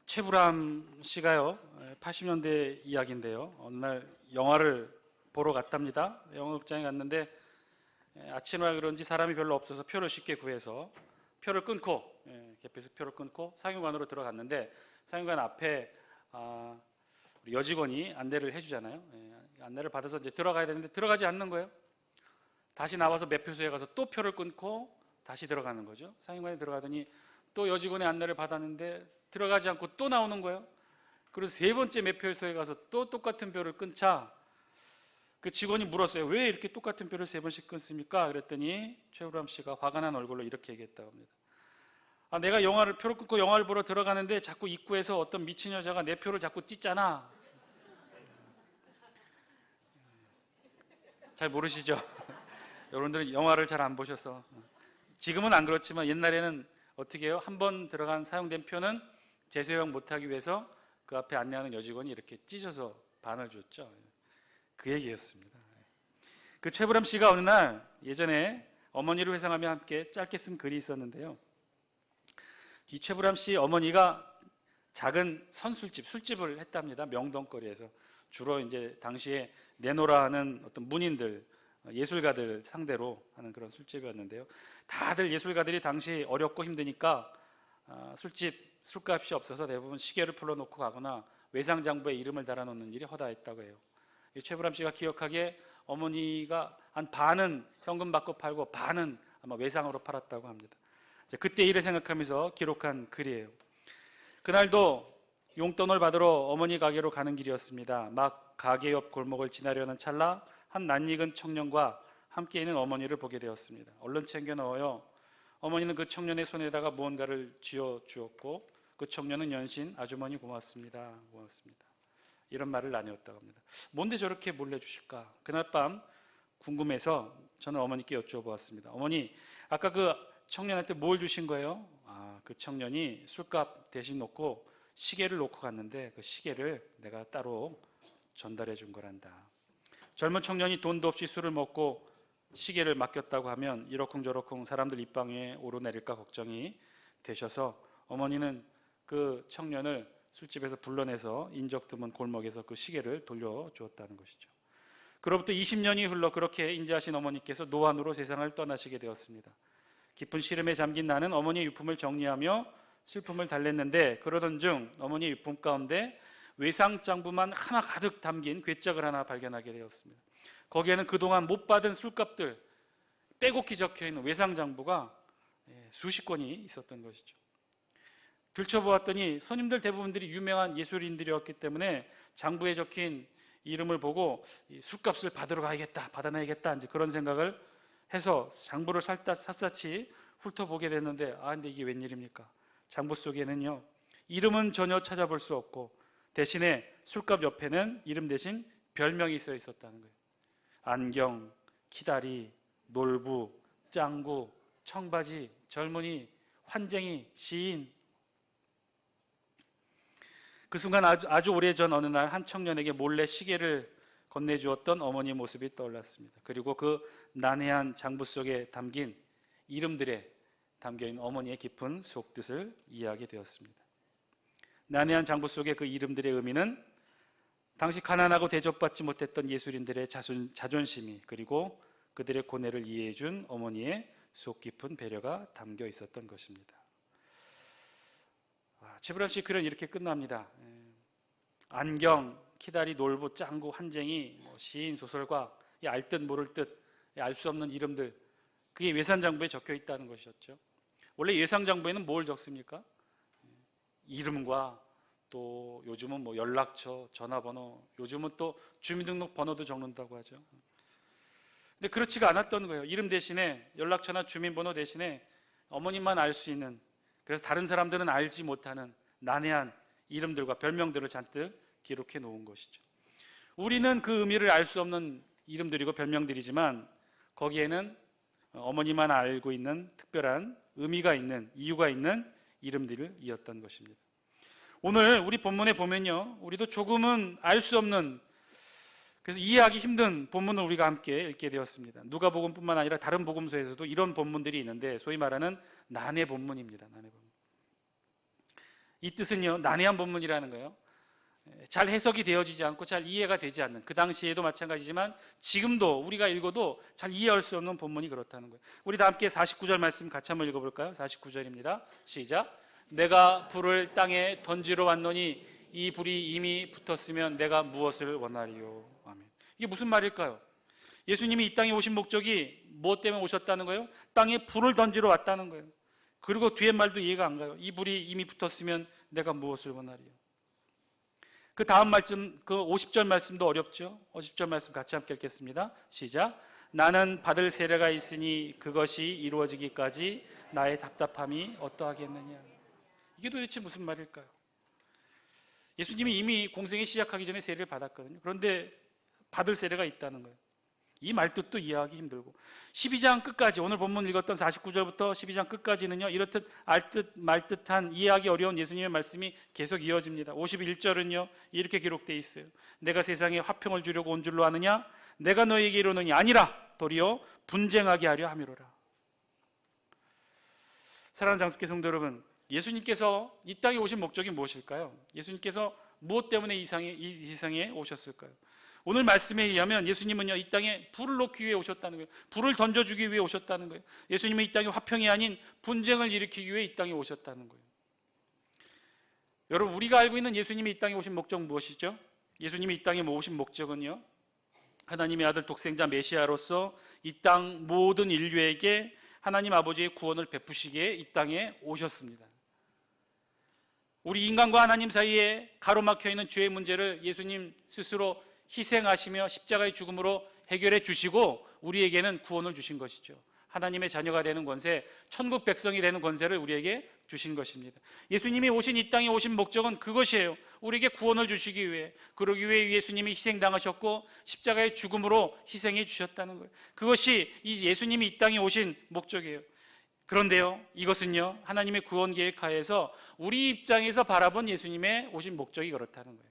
최불암 씨가요, 80년대 이야기인데요. 어느 날 영화를 보러 갔답니다. 영화극장에 갔는데 아침이라 그런지 사람이 별로 없어서 표를 쉽게 구해서 표를 끊고, 개표소 표를 끊고 상영관으로 들어갔는데, 상영관 앞에 우리 여직원이 안내를 해주잖아요. 안내를 받아서 이제 들어가야 되는데 들어가지 않는 거예요. 다시 나와서 매표소에 가서 또 표를 끊고 다시 들어가는 거죠. 상영관에 들어가더니 또 여직원의 안내를 받았는데 들어가지 않고 또 나오는 거예요. 그래서 세 번째 매표소에 가서 또 똑같은 표를 끊자 그 직원이 물었어요. 왜 이렇게 똑같은 표를 세 번씩 끊습니까? 그랬더니 최불암 씨가 화가 난 얼굴로 이렇게 얘기했다고 합니다. 내가 표를 끊고 영화를 보러 들어가는데 자꾸 입구에서 어떤 미친 여자가 내 표를 자꾸 찢잖아. 잘 모르시죠? 여러분들은 영화를 잘 안 보셔서. 지금은 안 그렇지만 옛날에는 어떻게 해요? 한 번 들어간 사용된 표는 재사용 못하기 위해서 그 앞에 안내하는 여직원이 이렇게 찢어서 반을 줬죠. 그 얘기였습니다. 그 최불암 씨가 어느 날 예전에 어머니를 회상하며 함께 짧게 쓴 글이 있었는데요. 이 최불암 씨 어머니가 작은 술집을 했답니다. 명동거리에서. 주로 이제 당시에 내노라 하는 어떤 문인들, 예술가들 상대로 하는 그런 술집이었는데요. 다들 예술가들이 당시 어렵고 힘드니까 술값이 없어서 대부분 시계를 풀어놓고 가거나 외상장부에 이름을 달아놓는 일이 허다했다고 해요. 최불암 씨가 기억하기에 어머니가 한 반은 현금 받고 팔고 반은 아마 외상으로 팔았다고 합니다. 그때 일을 생각하면서 기록한 글이에요. 그날도 용돈을 받으러 어머니 가게로 가는 길이었습니다. 막 가게 옆 골목을 지나려는 찰나 한 낯익은 청년과 함께 있는 어머니를 보게 되었습니다. 얼른 챙겨 넣어요. 어머니는 그 청년의 손에다가 무언가를 쥐어 주었고 그 청년은 연신 아주머니 고맙습니다. 고맙습니다. 이런 말을 나누었다고 합니다. 뭔데 저렇게 몰래 주실까? 그날 밤 궁금해서 저는 어머니께 여쭤보았습니다. 어머니, 아까 그 청년한테 뭘 주신 거예요? 그 청년이 술값 대신 놓고 시계를 놓고 갔는데 그 시계를 내가 따로 전달해 준 거란다. 젊은 청년이 돈도 없이 술을 먹고 시계를 맡겼다고 하면 이러쿵저러쿵 사람들 입방에 오르내릴까 걱정이 되셔서 어머니는 그 청년을 술집에서 불러내서 인적 드문 골목에서 그 시계를 돌려주었다는 것이죠. 그로부터 20년이 흘러 그렇게 인자하신 어머니께서 노안으로 세상을 떠나시게 되었습니다. 깊은 시름에 잠긴 나는 어머니의 유품을 정리하며 슬픔을 달랬는데 그러던 중 어머니의 유품 가운데 외상장부만 하나 가득 담긴 괴짝을 하나 발견하게 되었습니다. 거기에는 그동안 못 받은 술값들 빼곡히 적혀있는 외상장부가 수십 건이 있었던 것이죠. 들춰보았더니 손님들 대부분들이 유명한 예술인들이었기 때문에 장부에 적힌 이름을 보고 술값을 받으러 가야겠다, 받아내야겠다 이제 그런 생각을 해서 장부를 샅샅이 훑어보게 됐는데 근데 이게 웬일입니까? 장부 속에는요 이름은 전혀 찾아볼 수 없고 대신에 술값 옆에는 이름 대신 별명이 써 있었다는 거예요. 안경, 키다리, 놀부, 짱구, 청바지, 젊은이, 환쟁이, 시인. 그 순간 아주 오래전 어느 날 한 청년에게 몰래 시계를 건네주었던 어머니의 모습이 떠올랐습니다. 그리고 그 난해한 장부 속에 담긴 이름들에 담겨있는 어머니의 깊은 속뜻을 이해하게 되었습니다. 난해한 장부 속의 그 이름들의 의미는 당시 가난하고 대접받지 못했던 예술인들의 자존심이 그리고 그들의 고뇌를 이해해준 어머니의 속 깊은 배려가 담겨 있었던 것입니다. 최불암 씨 글은 이렇게 끝납니다. 안경, 키다리, 놀부, 짱구, 한쟁이, 시인, 소설가, 알 듯 모를 듯 알 수 없는 이름들 그게 외상장부에 적혀 있다는 것이었죠. 원래 외상장부에는 뭘 적습니까? 이름과 또 요즘은 뭐 연락처, 전화번호, 요즘은 또 주민등록번호도 적는다고 하죠. 근데 그렇지가 않았던 거예요. 이름 대신에 연락처나 주민번호 대신에 어머님만 알 수 있는, 그래서 다른 사람들은 알지 못하는 난해한 이름들과 별명들을 잔뜩 기록해 놓은 것이죠. 우리는 그 의미를 알 수 없는 이름들이고 별명들이지만 거기에는 어머니만 알고 있는 특별한 의미가 있는, 이유가 있는 이름들이었던 것입니다. 오늘 우리 본문에 보면요, 우리도 조금은 알 수 없는 그래서 이해하기 힘든 본문을 우리가 함께 읽게 되었습니다. 누가복음뿐만 아니라 다른 복음서에서도 이런 본문들이 있는데 소위 말하는 난해 본문입니다. 난해 본문. 이 뜻은요, 난해한 본문이라는 거예요. 잘 해석이 되어지지 않고 잘 이해가 되지 않는, 그 당시에도 마찬가지지만 지금도 우리가 읽어도 잘 이해할 수 없는 본문이 그렇다는 거예요. 우리 다 함께 49절 말씀 같이 한번 읽어볼까요? 49절입니다. 시작. 내가 불을 땅에 던지러 왔노니 이 불이 이미 붙었으면 내가 무엇을 원하리요. 아멘. 이게 무슨 말일까요? 예수님이 이 땅에 오신 목적이 무엇 때문에 오셨다는 거예요? 땅에 불을 던지러 왔다는 거예요. 그리고 뒤에 말도 이해가 안 가요. 이 불이 이미 붙었으면 내가 무엇을 원하리요. 그 다음 말씀, 그 50절 말씀도 어렵죠? 50절 말씀 같이 함께 읽겠습니다. 시작. 나는 받을 세례가 있으니 그것이 이루어지기까지 나의 답답함이 어떠하겠느냐. 이게 도대체 무슨 말일까요? 예수님이 이미 공생이 시작하기 전에 세례를 받았거든요. 그런데 받을 세례가 있다는 거예요. 이 말뜻도 이해하기 힘들고 12장 끝까지, 오늘 본문 읽었던 49절부터 12장 끝까지는요, 이렇듯 알듯 말듯한 이해하기 어려운 예수님의 말씀이 계속 이어집니다. 51절은요 이렇게 기록되어 있어요. 내가 세상에 화평을 주려고 온 줄로 아느냐? 내가 너에게 이르노니 아니라 도리어 분쟁하게 하려 함이로라. 사랑하는 장수께 성도 여러분, 예수님께서 이 땅에 오신 목적이 무엇일까요? 예수님께서 무엇 때문에 이 세상에 오셨을까요? 오늘 말씀에 의하면 예수님은요, 이 땅에 불을 놓기 위해 오셨다는 거예요. 불을 던져주기 위해 오셨다는 거예요. 예수님은 이 땅에 화평이 아닌 분쟁을 일으키기 위해 이 땅에 오셨다는 거예요. 여러분, 우리가 알고 있는 예수님이 이 땅에 오신 목적 무엇이죠? 예수님이 이 땅에 오신 목적은요, 하나님의 아들 독생자 메시아로서 이 땅 모든 인류에게 하나님 아버지의 구원을 베푸시기에 이 땅에 오셨습니다. 우리 인간과 하나님 사이에 가로막혀 있는 죄의 문제를 예수님 스스로 희생하시며 십자가의 죽음으로 해결해 주시고 우리에게는 구원을 주신 것이죠. 하나님의 자녀가 되는 권세, 천국 백성이 되는 권세를 우리에게 주신 것입니다. 예수님이 오신 이 땅에 오신 목적은 그것이에요. 우리에게 구원을 주시기 위해, 그러기 위해 예수님이 희생당하셨고 십자가의 죽음으로 희생해 주셨다는 거예요. 그것이 이 예수님이 이 땅에 오신 목적이에요. 그런데요, 이것은요, 하나님의 구원 계획 하에서 우리 입장에서 바라본 예수님의 오신 목적이 그렇다는 거예요.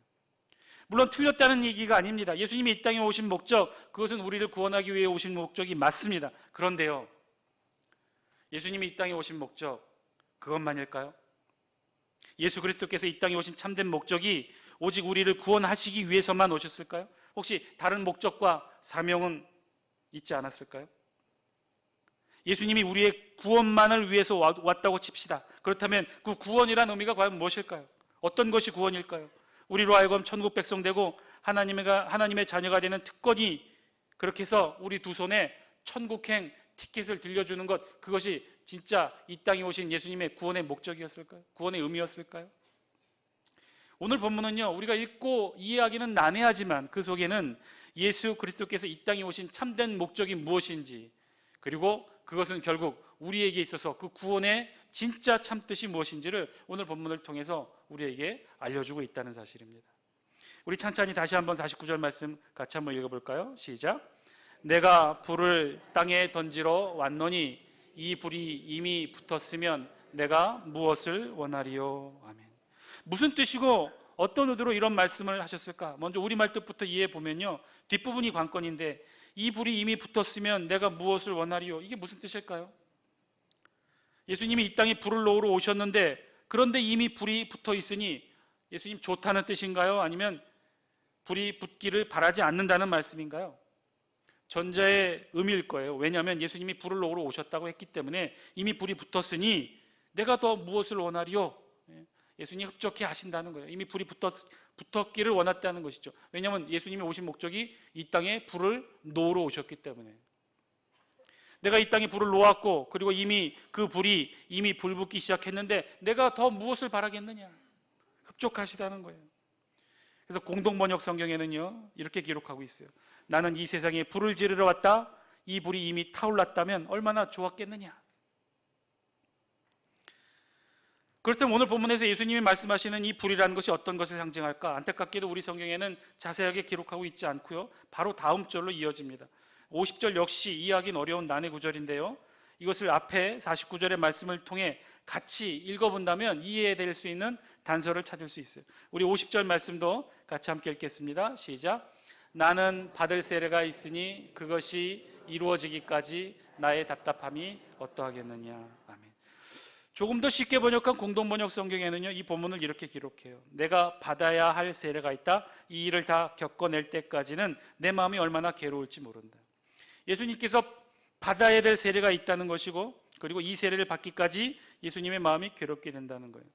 물론 틀렸다는 얘기가 아닙니다. 예수님이 이 땅에 오신 목적, 그것은 우리를 구원하기 위해 오신 목적이 맞습니다. 그런데요, 예수님이 이 땅에 오신 목적, 그것만일까요? 예수 그리스도께서 이 땅에 오신 참된 목적이 오직 우리를 구원하시기 위해서만 오셨을까요? 혹시 다른 목적과 사명은 있지 않았을까요? 예수님이 우리의 구원만을 위해서 왔다고 칩시다. 그렇다면 그 구원이라는 의미가 과연 무엇일까요? 어떤 것이 구원일까요? 우리로 하여금 천국 백성 되고 하나님의 자녀가 되는 특권이, 그렇게 해서 우리 두 손에 천국행 티켓을 들려주는 것, 그것이 진짜 이 땅에 오신 예수님의 구원의 목적이었을까요? 구원의 의미였을까요? 오늘 본문은요, 우리가 읽고 이해하기는 난해하지만 그 속에는 예수 그리스도께서 이 땅에 오신 참된 목적이 무엇인지, 그리고 그것은 결국 우리에게 있어서 그 구원의 진짜 참뜻이 무엇인지를 오늘 본문을 통해서 우리에게 알려주고 있다는 사실입니다. 우리 찬찬히 다시 한번 49절 말씀 같이 한번 읽어볼까요? 시작. 내가 불을 땅에 던지러 왔노니 이 불이 이미 붙었으면 내가 무엇을 원하리요. 아멘. 무슨 뜻이고 어떤 의도로 이런 말씀을 하셨을까? 먼저 우리말 뜻부터 이해해 보면요, 뒷부분이 관건인데 이 불이 이미 붙었으면 내가 무엇을 원하리요. 이게 무슨 뜻일까요? 예수님이 이 땅에 불을 놓으러 오셨는데, 그런데 이미 불이 붙어 있으니 예수님 좋다는 뜻인가요? 아니면 불이 붙기를 바라지 않는다는 말씀인가요? 전자의 의미일 거예요. 왜냐하면 예수님이 불을 놓으러 오셨다고 했기 때문에 이미 불이 붙었으니 내가 더 무엇을 원하리요? 예수님이 흡족해 하신다는 거예요. 이미 불이 붙었기를 원했다는 것이죠. 왜냐하면 예수님이 오신 목적이 이 땅에 불을 놓으러 오셨기 때문에. 내가 이 땅에 불을 놓았고, 그리고 이미 그 불이 이미 불붙기 시작했는데 내가 더 무엇을 바라겠느냐? 흡족하시다는 거예요. 그래서 공동번역 성경에는요, 이렇게 기록하고 있어요. 나는 이 세상에 불을 지르러 왔다. 이 불이 이미 타올랐다면 얼마나 좋았겠느냐? 그렇다면 오늘 본문에서 예수님이 말씀하시는 이 불이라는 것이 어떤 것을 상징할까? 안타깝게도 우리 성경에는 자세하게 기록하고 있지 않고요, 바로 다음 절로 이어집니다. 50절 역시 이해하기는 어려운 난해 구절인데요, 이것을 앞에 49절의 말씀을 통해 같이 읽어본다면 이해될 수 있는 단서를 찾을 수 있어요. 우리 50절 말씀도 같이 함께 읽겠습니다. 시작. 나는 받을 세례가 있으니 그것이 이루어지기까지 나의 답답함이 어떠하겠느냐. 아멘. 조금 더 쉽게 번역한 공동번역 성경에는요, 이 본문을 이렇게 기록해요. 내가 받아야 할 세례가 있다. 이 일을 다 겪어낼 때까지는 내 마음이 얼마나 괴로울지 모른다. 예수님께서 받아야 될 세례가 있다는 것이고, 그리고 이 세례를 받기까지 예수님의 마음이 괴롭게 된다는 거예요.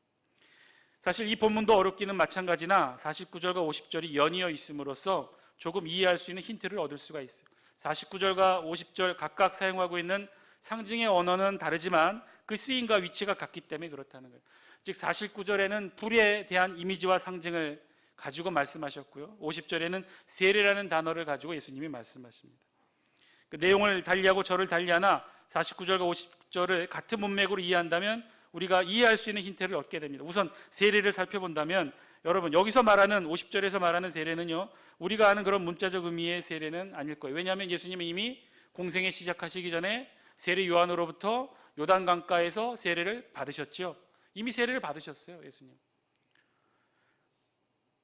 사실 이 본문도 어렵기는 마찬가지나 49절과 50절이 연이어 있음으로써 조금 이해할 수 있는 힌트를 얻을 수가 있어요. 49절과 50절 각각 사용하고 있는 상징의 언어는 다르지만 그 쓰임과 위치가 같기 때문에 그렇다는 거예요. 즉 49절에는 불에 대한 이미지와 상징을 가지고 말씀하셨고요, 50절에는 세례라는 단어를 가지고 예수님이 말씀하십니다. 그 내용을 달리하고 저를 달리하나 49절과 50절을 같은 문맥으로 이해한다면 우리가 이해할 수 있는 힌트를 얻게 됩니다. 우선 세례를 살펴본다면, 여러분 여기서 말하는 50절에서 말하는 세례는요, 우리가 아는 그런 문자적 의미의 세례는 아닐 거예요. 왜냐하면 예수님이 이미 공생애 시작하시기 전에 세례 요한으로부터 요단강가에서 세례를 받으셨죠. 이미 세례를 받으셨어요, 예수님.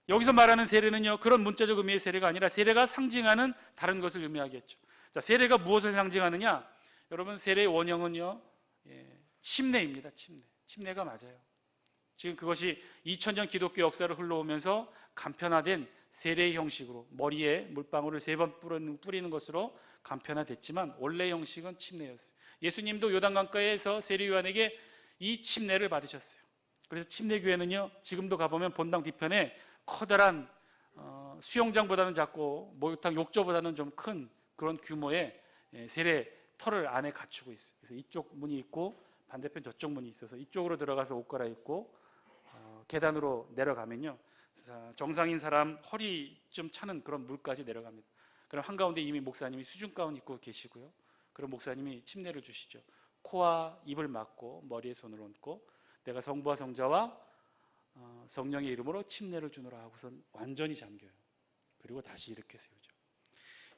여기서 말하는 세례는요, 그런 문자적 의미의 세례가 아니라 세례가 상징하는 다른 것을 의미하겠죠. 자, 세례가 무엇을 상징하느냐? 여러분 세례의 원형은요, 침례입니다. 침례가 맞아요. 지금 그것이 2000년 기독교 역사를 흘러오면서 간편화된 세례의 형식으로 머리에 물방울을 3번 뿌리는 것으로 간편화됐지만 원래 형식은 침례였어요. 예수님도 요단강가에서 세례 요한에게 이 침례를 받으셨어요. 그래서 침례교회는요, 지금도 가보면 본당 뒤편에 커다란 수영장보다는 작고 목욕탕 욕조보다는 좀 큰 그런 규모의 세례 터를 안에 갖추고 있어요. 그래서 이쪽 문이 있고 반대편 저쪽 문이 있어서 이쪽으로 들어가서 옷 갈아입고 계단으로 내려가면요, 정상인 사람 허리쯤 차는 그런 물까지 내려갑니다. 그럼 한가운데 이미 목사님이 수중 가운 입고 계시고요, 그럼 목사님이 침례를 주시죠. 코와 입을 막고 머리에 손을 얹고 내가 성부와 성자와 성령의 이름으로 침례를 주노라 하고선 완전히 잠겨요. 그리고 다시 이렇게 세우죠.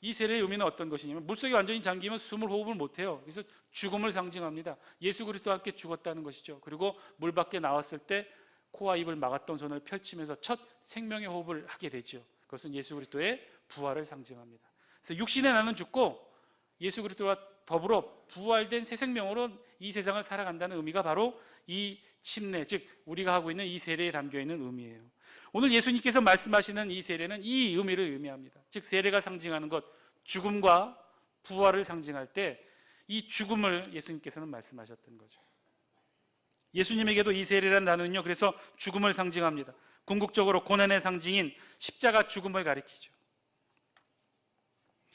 이 세례의 의미는 어떤 것이냐면, 물속에 완전히 잠기면 숨을 호흡을 못해요. 그래서 죽음을 상징합니다. 예수 그리스도와 함께 죽었다는 것이죠. 그리고 물 밖에 나왔을 때 코와 입을 막았던 손을 펼치면서 첫 생명의 호흡을 하게 되죠. 그것은 예수 그리스도의 부활을 상징합니다. 그래서 육신의 나는 죽고 예수 그리스도와 더불어 부활된 새 생명으로 이 세상을 살아간다는 의미가 바로 이 침례, 즉 우리가 하고 있는 이 세례에 담겨있는 의미예요. 오늘 예수님께서 말씀하시는 이 세례는 이 의미를 의미합니다. 즉 세례가 상징하는 것, 죽음과 부활을 상징할 때 이 죽음을 예수님께서는 말씀하셨던 거죠. 예수님에게도 이 세례라는 단어는요, 그래서 죽음을 상징합니다. 궁극적으로 고난의 상징인 십자가 죽음을 가리키죠.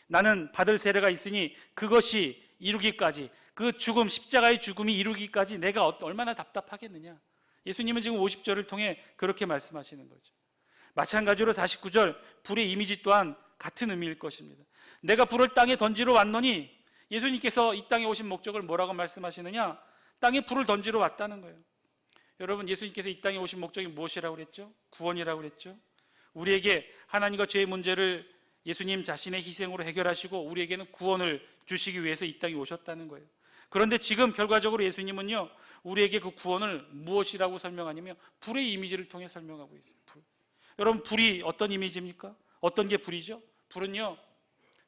나는 받을 세례가 있으니 그것이 이루기까지, 그 죽음, 십자가의 죽음이 이루기까지 내가 얼마나 답답하겠느냐. 예수님은 지금 50절을 통해 그렇게 말씀하시는 거죠. 마찬가지로 49절 불의 이미지 또한 같은 의미일 것입니다. 내가 불을 땅에 던지러 왔노니, 예수님께서 이 땅에 오신 목적을 뭐라고 말씀하시느냐? 땅에 불을 던지러 왔다는 거예요. 여러분, 예수님께서 이 땅에 오신 목적이 무엇이라고 그랬죠? 구원이라고 그랬죠. 우리에게 하나님과 죄의 문제를 예수님 자신의 희생으로 해결하시고 우리에게는 구원을 주시기 위해서 이 땅에 오셨다는 거예요. 그런데 지금 결과적으로 예수님은요, 우리에게 그 구원을 무엇이라고 설명하냐면 불의 이미지를 통해 설명하고 있어요. 불. 여러분, 불이 어떤 이미지입니까? 어떤 게 불이죠? 불은요,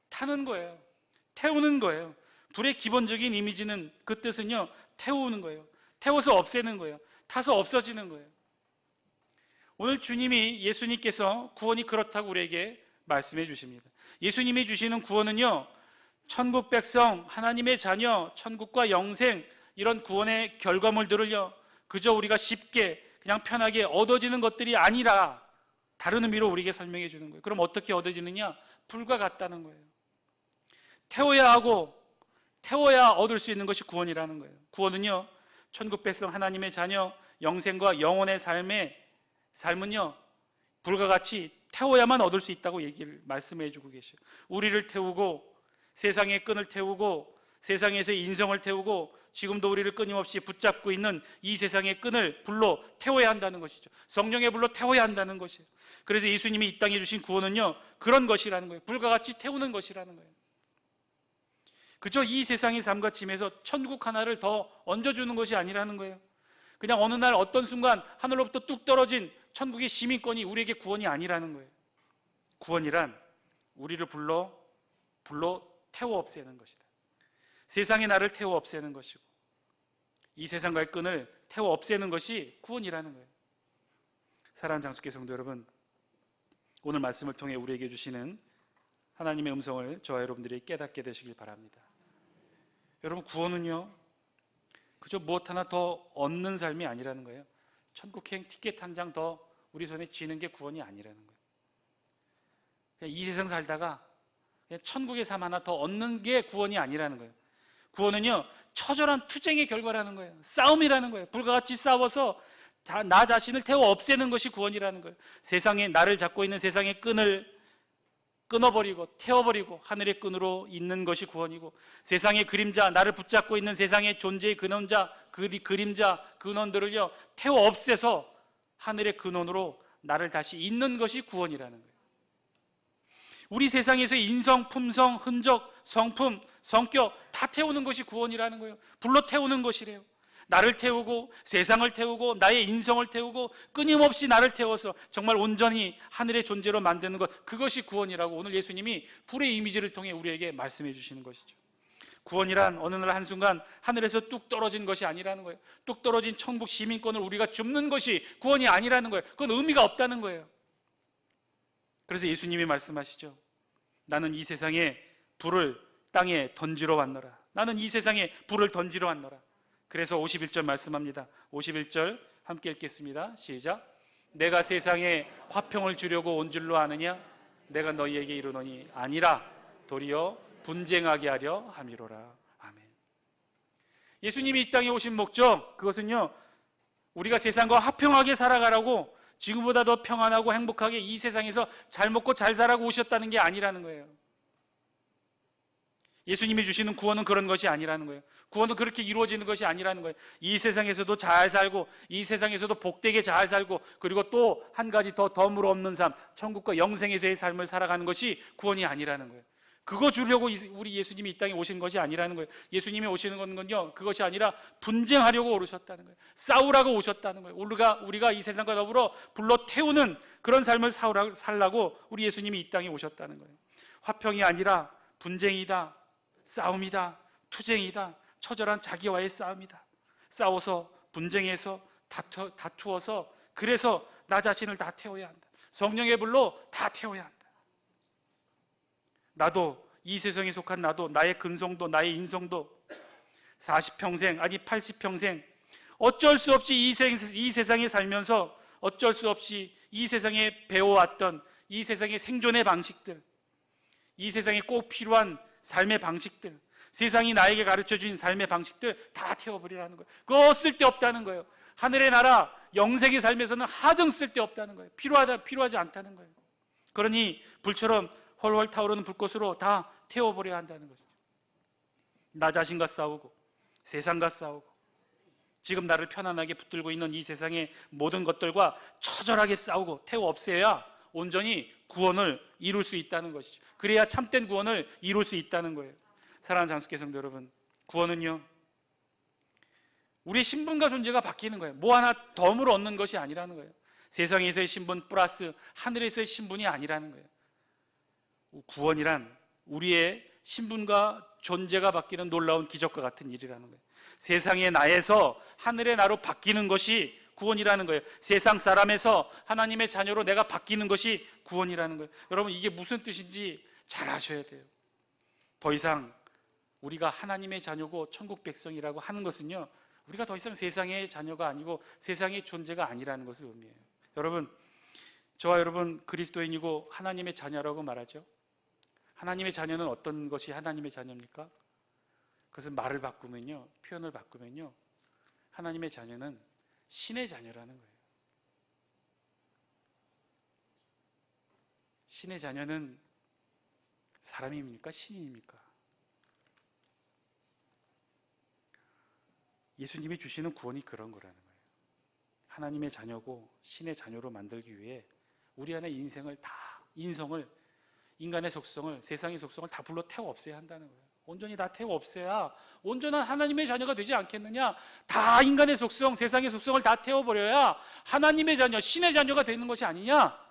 타는 거예요. 태우는 거예요. 불의 기본적인 이미지는, 그 뜻은요, 태우는 거예요. 태워서 없애는 거예요. 타서 없어지는 거예요. 오늘 주님이, 예수님께서 구원이 그렇다고 우리에게 말씀해 주십니다. 예수님이 주시는 구원은요, 천국 백성, 하나님의 자녀, 천국과 영생, 이런 구원의 결과물들을요, 그저 우리가 쉽게 그냥 편하게 얻어지는 것들이 아니라 다른 의미로 우리에게 설명해 주는 거예요. 그럼 어떻게 얻어지느냐? 불과 같다는 거예요. 태워야 하고 태워야 얻을 수 있는 것이 구원이라는 거예요. 구원은요, 천국 백성, 하나님의 자녀, 영생과 영혼의 삶은요, 불과 같이 태워야만 얻을 수 있다고 말씀해 주고 계셔요. 우리를 태우고 세상의 끈을 태우고 세상에서의 인성을 태우고 지금도 우리를 끊임없이 붙잡고 있는 이 세상의 끈을 불로 태워야 한다는 것이죠. 성령의 불로 태워야 한다는 것이에요. 그래서 예수님이 이 땅에 주신 구원은요, 그런 것이라는 거예요. 불과 같이 태우는 것이라는 거예요. 그저 이 세상의 삶과 짐에서 천국 하나를 더 얹어주는 것이 아니라는 거예요. 그냥 어느 날 어떤 순간 하늘로부터 뚝 떨어진 천국의 시민권이 우리에게 구원이 아니라는 거예요. 구원이란 우리를 불러 태워 없애는 것이다. 세상의 나를 태워 없애는 것이고 이 세상과의 끈을 태워 없애는 것이 구원이라는 거예요. 사랑하는 장숙회 성도 여러분, 오늘 말씀을 통해 우리에게 주시는 하나님의 음성을 저와 여러분들이 깨닫게 되시길 바랍니다. 여러분, 구원은요 그저 무엇 하나 더 얻는 삶이 아니라는 거예요. 천국행 티켓 한 장 더 우리 손에 쥐는 게 구원이 아니라는 거예요. 그냥 이 세상 살다가 그냥 천국의 삶 하나 더 얻는 게 구원이 아니라는 거예요. 구원은요 처절한 투쟁의 결과라는 거예요. 싸움이라는 거예요. 불과 같이 싸워서 나 자신을 태워 없애는 것이 구원이라는 거예요. 세상에 나를 잡고 있는 세상의 끈을 끊어버리고 태워버리고 하늘의 끈으로 잇는 것이 구원이고, 세상의 그림자, 나를 붙잡고 있는 세상의 존재의 근원자, 그림자, 근원들을요 태워 없애서 하늘의 근원으로 나를 다시 잇는 것이 구원이라는 거예요. 우리 세상에서의 인성, 품성, 흔적, 성품, 성격 다 태우는 것이 구원이라는 거예요. 불러 태우는 것이래요. 나를 태우고 세상을 태우고 나의 인성을 태우고 끊임없이 나를 태워서 정말 온전히 하늘의 존재로 만드는 것, 그것이 구원이라고 오늘 예수님이 불의 이미지를 통해 우리에게 말씀해 주시는 것이죠. 구원이란 어느 날 한순간 하늘에서 뚝 떨어진 것이 아니라는 거예요. 뚝 떨어진 천국 시민권을 우리가 줍는 것이 구원이 아니라는 거예요. 그건 의미가 없다는 거예요. 그래서 예수님이 말씀하시죠. 나는 이 세상에 불을 땅에 던지러 왔노라. 나는 이 세상에 불을 던지러 왔노라. 그래서 51절 말씀합니다. 51절 함께 읽겠습니다. 시작. 내가 세상에 화평을 주려고 온 줄로 아느냐? 내가 너희에게 이르노니 아니라 도리어 분쟁하게 하려 함이로라. 아멘. 예수님이 이 땅에 오신 목적, 그것은요 우리가 세상과 화평하게 살아가라고, 지금보다 더 평안하고 행복하게 이 세상에서 잘 먹고 잘 살아고 오셨다는 게 아니라는 거예요. 예수님이 주시는 구원은 그런 것이 아니라는 거예요. 구원은 그렇게 이루어지는 것이 아니라는 거예요. 이 세상에서도 잘 살고 이 세상에서도 복되게 잘 살고, 그리고 또 한 가지 더 덤으로 없는 삶, 천국과 영생에서의 삶을 살아가는 것이 구원이 아니라는 거예요. 그거 주려고 우리 예수님이 이 땅에 오신 것이 아니라는 거예요. 예수님이 오시는 건요 그것이 아니라 분쟁하려고 오셨다는 거예요. 싸우라고 오셨다는 거예요. 우리가 이 세상과 더불어 불러 태우는 그런 삶을 살라고 우리 예수님이 이 땅에 오셨다는 거예요. 화평이 아니라 분쟁이다, 싸움이다, 투쟁이다, 처절한 자기와의 싸움이다. 싸워서 분쟁해서 다투어서 그래서 나 자신을 다 태워야 한다. 성령의 불로 다 태워야 한다. 나도, 이 세상에 속한 나도, 나의 근성도 나의 인성도 40평생 아니 80평생 어쩔 수 없이 이 세상에 살면서 어쩔 수 없이 이 세상에 배워왔던 이 세상의 생존의 방식들, 이 세상에 꼭 필요한 삶의 방식들, 세상이 나에게 가르쳐준 삶의 방식들 다 태워버리라는 거예요. 그거 쓸데없다는 거예요. 하늘의 나라 영생의 삶에서는 하등 쓸데없다는 거예요. 필요하지 않다는 거예요. 그러니 불처럼 헐헐 타오르는 불꽃으로 다 태워버려야 한다는 것이죠. 나 자신과 싸우고 세상과 싸우고 지금 나를 편안하게 붙들고 있는 이 세상의 모든 것들과 처절하게 싸우고 태워 없애야 온전히 구원을 이룰 수 있다는 것이죠. 그래야 참된 구원을 이룰 수 있다는 거예요. 사랑하는 장숙회 성도 여러분, 구원은요 우리의 신분과 존재가 바뀌는 거예요. 뭐 하나 덤으로 얻는 것이 아니라는 거예요. 세상에서의 신분 플러스 하늘에서의 신분이 아니라는 거예요. 구원이란 우리의 신분과 존재가 바뀌는 놀라운 기적과 같은 일이라는 거예요. 세상의 나에서 하늘의 나로 바뀌는 것이 구원이라는 거예요. 세상 사람에서 하나님의 자녀로 내가 바뀌는 것이 구원이라는 거예요. 여러분, 이게 무슨 뜻인지 잘 아셔야 돼요. 더 이상 우리가 하나님의 자녀고 천국 백성이라고 하는 것은요 우리가 더 이상 세상의 자녀가 아니고 세상의 존재가 아니라는 것을 의미해요. 여러분, 저와 여러분 그리스도인이고 하나님의 자녀라고 말하죠. 하나님의 자녀는 어떤 것이 하나님의 자녀입니까? 그것은 말을 바꾸면요, 표현을 바꾸면요, 하나님의 자녀는 신의 자녀라는 거예요. 신의 자녀는 사람입니까? 신입니까? 예수님이 주시는 구원이 그런 거라는 거예요. 하나님의 자녀고 신의 자녀로 만들기 위해 우리 안에 인성을, 인간의 속성을, 세상의 속성을 다 불러 태워 없애야 한다는 거예요. 온전히 다 태워 없애야 온전한 하나님의 자녀가 되지 않겠느냐? 다 인간의 속성, 세상의 속성을 다 태워버려야 하나님의 자녀, 신의 자녀가 되는 것이 아니냐?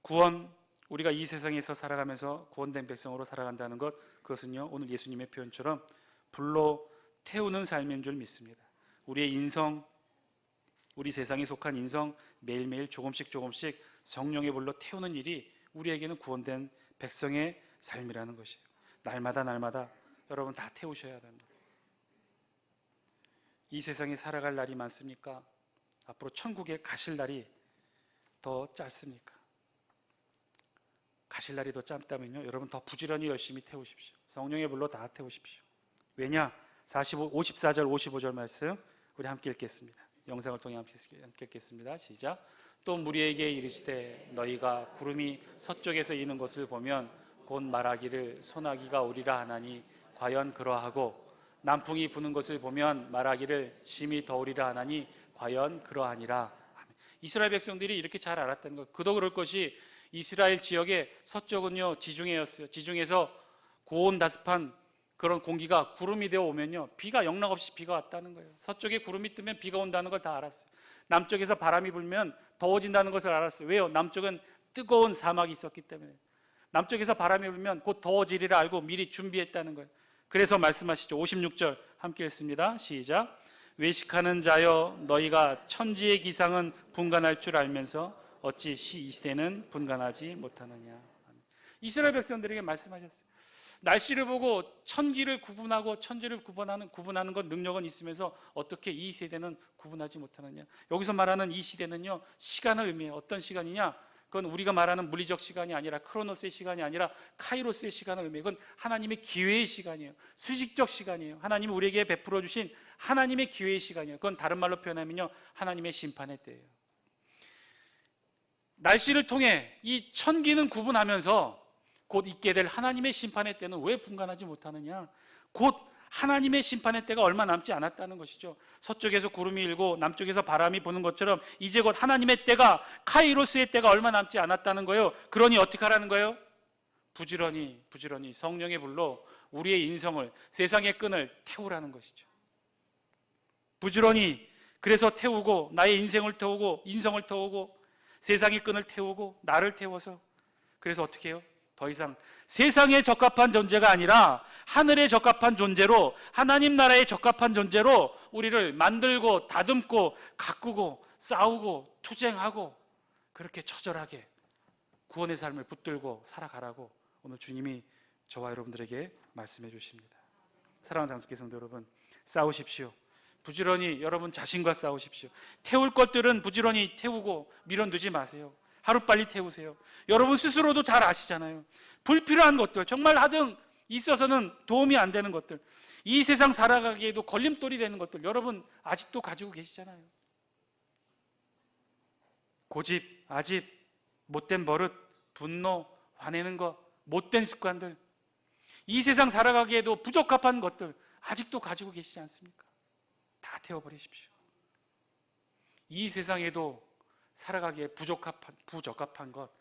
구원, 우리가 이 세상에서 살아가면서 구원된 백성으로 살아간다는 것, 그것은요 오늘 예수님의 표현처럼 불로 태우는 삶인 줄 믿습니다. 우리의 인성, 우리 세상에 속한 인성 매일매일 조금씩 성령의 불로 태우는 일이 우리에게는 구원된 백성의 삶이라는 것이에요. 날마다 여러분 다 태우셔야 합니다. 이 세상에 살아갈 날이 많습니까? 앞으로 천국에 가실 날이 더 짧습니까? 가실 날이 더 짧다면요 여러분 더 부지런히 열심히 태우십시오. 성령의 불로 다 태우십시오. 왜냐? 54절 55절 말씀 우리 함께 읽겠습니다. 영상을 통해 함께 읽겠습니다. 시작. 또 무리에게 이르시되 너희가 구름이 서쪽에서 이는 것을 보면 곧 말하기를 소나기가 오리라 하나니 과연 그러하고 남풍이 부는 것을 보면 말하기를 심히 더우리라 하나니 과연 그러하니라. 이스라엘 백성들이 이렇게 잘 알았다는 것. 그도 그럴 것이 이스라엘 지역의 서쪽은요 지중해였어요. 지중해에서 고온다습한 그런 공기가 구름이 되어 오면요 비가 영락없이 비가 왔다는 거예요. 서쪽에 구름이 뜨면 비가 온다는 걸 다 알았어요. 남쪽에서 바람이 불면 더워진다는 것을 알았어요. 왜요? 남쪽은 뜨거운 사막이 있었기 때문에. 남쪽에서 바람이 불면 곧 더워지리라 알고 미리 준비했다는 거예요. 그래서 말씀하시죠. 56절 함께 읽습니다. 시작. 외식하는 자여 너희가 천지의 기상은 분간할 줄 알면서 어찌 이 시대는 분간하지 못하느냐. 이스라엘 백성들에게 말씀하셨어요. 날씨를 보고 천기를 구분하고 천지를 구분하는 것 능력은 있으면서 어떻게 이 세대는 구분하지 못하느냐. 여기서 말하는 이 시대는요 시간을 의미해요. 어떤 시간이냐? 그건 우리가 말하는 물리적 시간이 아니라 크로노스의 시간이 아니라 카이로스의 시간을 의미해요. 그건 하나님의 기회의 시간이에요. 수직적 시간이에요. 하나님이 우리에게 베풀어 주신 하나님의 기회의 시간이에요. 그건 다른 말로 표현하면요 하나님의 심판의 때예요. 날씨를 통해 이 천기는 구분하면서 곧 있게 될 하나님의 심판의 때는 왜 분간하지 못하느냐? 곧 하나님의 심판의 때가 얼마 남지 않았다는 것이죠. 서쪽에서 구름이 일고 남쪽에서 바람이 부는 것처럼 이제 곧 하나님의 때가, 카이로스의 때가 얼마 남지 않았다는 거예요. 그러니 어떻게 하라는 거예요? 부지런히 성령의 불로 우리의 인성을, 세상의 끈을 태우라는 것이죠. 부지런히 그래서 태우고, 나의 인생을 태우고, 인성을 태우고, 세상의 끈을 태우고, 나를 태워서, 그래서 어떻게 해요? 더 이상 세상에 적합한 존재가 아니라 하늘에 적합한 존재로, 하나님 나라에 적합한 존재로 우리를 만들고 다듬고 가꾸고 싸우고 투쟁하고 그렇게 처절하게 구원의 삶을 붙들고 살아가라고 오늘 주님이 저와 여러분들에게 말씀해 주십니다. 사랑하는 장수교 성도 여러분, 싸우십시오. 부지런히 여러분 자신과 싸우십시오. 태울 것들은 부지런히 태우고 밀어두지 마세요. 하루빨리 태우세요. 여러분 스스로도 잘 아시잖아요. 불필요한 것들, 정말 하등 있어서는 도움이 안 되는 것들, 이 세상 살아가기에도 걸림돌이 되는 것들 여러분 아직도 가지고 계시잖아요. 고집, 아집, 못된 버릇, 분노, 화내는 것, 못된 습관들, 이 세상 살아가기에도 부적합한 것들 아직도 가지고 계시지 않습니까? 다 태워버리십시오. 이 세상에도 살아가기에 부적합한 것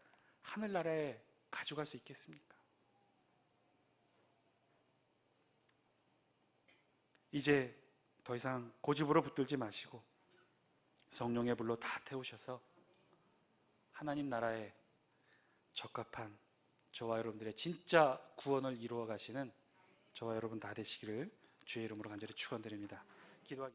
하늘나라에 가져갈 수 있겠습니까? 이제 더 이상 고집으로 붙들지 마시고 성령의 불로 다 태우셔서 하나님 나라에 적합한 저와 여러분들의 진짜 구원을 이루어 가시는 저와 여러분 다 되시기를 주의 이름으로 간절히 축원드립니다. 기도하겠습니다.